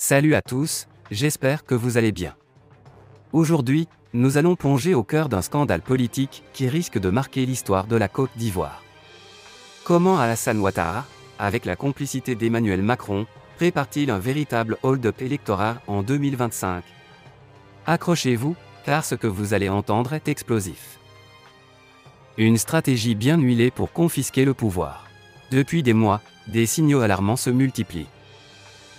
Salut à tous, j'espère que vous allez bien. Aujourd'hui, nous allons plonger au cœur d'un scandale politique qui risque de marquer l'histoire de la Côte d'Ivoire. Comment Alassane Ouattara, avec la complicité d'Emmanuel Macron, prépare-t-il un véritable hold-up électoral en 2025? Accrochez-vous, car ce que vous allez entendre est explosif. Une stratégie bien huilée pour confisquer le pouvoir. Depuis des mois, des signaux alarmants se multiplient.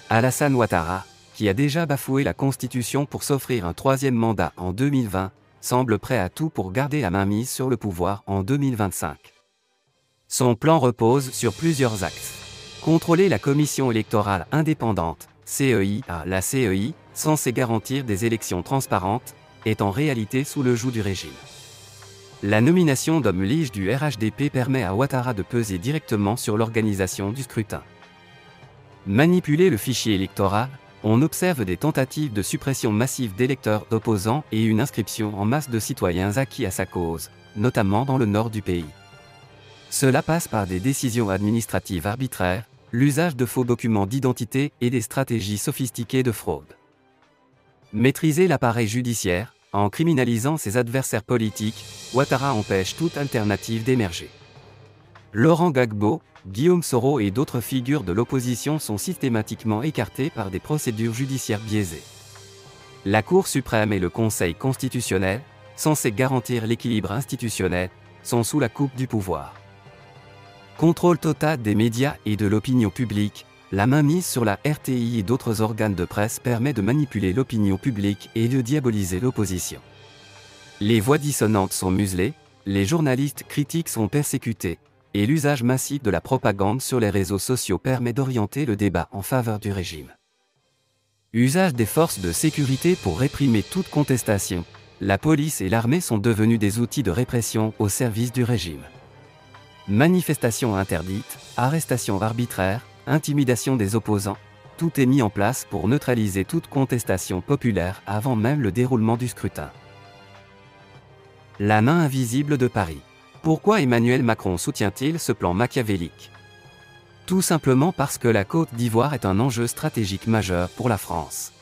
Alassane Ouattara, qui a déjà bafoué la Constitution pour s'offrir un troisième mandat en 2020, semble prêt à tout pour garder la mainmise sur le pouvoir en 2025. Son plan repose sur plusieurs axes. Contrôler la commission électorale indépendante, CEI. La CEI, censée garantir des élections transparentes, est en réalité sous le joug du régime. La nomination d'hommes liges du RHDP permet à Ouattara de peser directement sur l'organisation du scrutin. Manipuler le fichier électoral, on observe des tentatives de suppression massive d'électeurs opposants et une inscription en masse de citoyens acquis à sa cause, notamment dans le nord du pays. Cela passe par des décisions administratives arbitraires, l'usage de faux documents d'identité et des stratégies sophistiquées de fraude. Maîtriser l'appareil judiciaire, en criminalisant ses adversaires politiques, Ouattara empêche toute alternative d'émerger. Laurent Gbagbo, Guillaume Soro et d'autres figures de l'opposition sont systématiquement écartés par des procédures judiciaires biaisées. La Cour suprême et le Conseil constitutionnel, censés garantir l'équilibre institutionnel, sont sous la coupe du pouvoir. Contrôle total des médias et de l'opinion publique, la mainmise sur la RTI et d'autres organes de presse permet de manipuler l'opinion publique et de diaboliser l'opposition. Les voix dissonantes sont muselées, les journalistes critiques sont persécutés, et l'usage massif de la propagande sur les réseaux sociaux permet d'orienter le débat en faveur du régime. Usage des forces de sécurité pour réprimer toute contestation, la police et l'armée sont devenus des outils de répression au service du régime. Manifestations interdites, arrestations arbitraires, intimidation des opposants, tout est mis en place pour neutraliser toute contestation populaire avant même le déroulement du scrutin. La main invisible de Paris. Pourquoi Emmanuel Macron soutient-il ce plan machiavélique? Tout simplement parce que la Côte d'Ivoire est un enjeu stratégique majeur pour la France.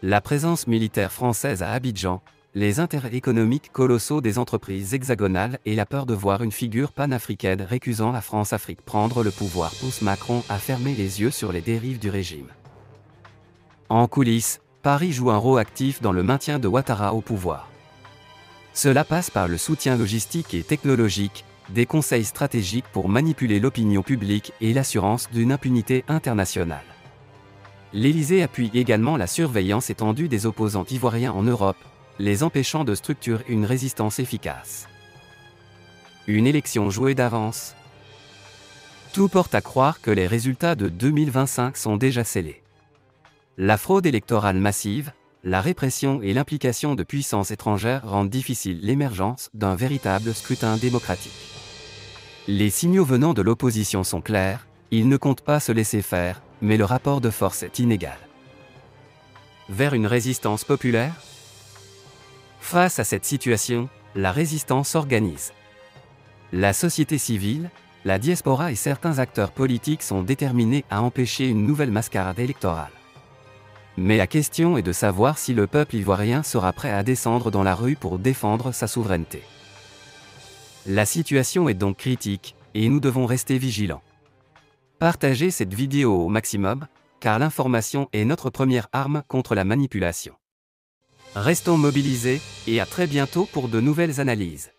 La présence militaire française à Abidjan, les intérêts économiques colossaux des entreprises hexagonales et la peur de voir une figure panafricaine récusant la France-Afrique prendre le pouvoir poussent Macron à fermer les yeux sur les dérives du régime. En coulisses, Paris joue un rôle actif dans le maintien de Ouattara au pouvoir. Cela passe par le soutien logistique et technologique, des conseils stratégiques pour manipuler l'opinion publique et l'assurance d'une impunité internationale. L'Élysée appuie également la surveillance étendue des opposants ivoiriens en Europe, les empêchant de structurer une résistance efficace. Une élection jouée d'avance. Tout porte à croire que les résultats de 2025 sont déjà scellés. La fraude électorale massive, la répression et l'implication de puissances étrangères rendent difficile l'émergence d'un véritable scrutin démocratique. Les signaux venant de l'opposition sont clairs, ils ne comptent pas se laisser faire, mais le rapport de force est inégal. Vers une résistance populaire? Face à cette situation, la résistance s'organise. La société civile, la diaspora et certains acteurs politiques sont déterminés à empêcher une nouvelle mascarade électorale. Mais la question est de savoir si le peuple ivoirien sera prêt à descendre dans la rue pour défendre sa souveraineté. La situation est donc critique, et nous devons rester vigilants. Partagez cette vidéo au maximum, car l'information est notre première arme contre la manipulation. Restons mobilisés, et à très bientôt pour de nouvelles analyses.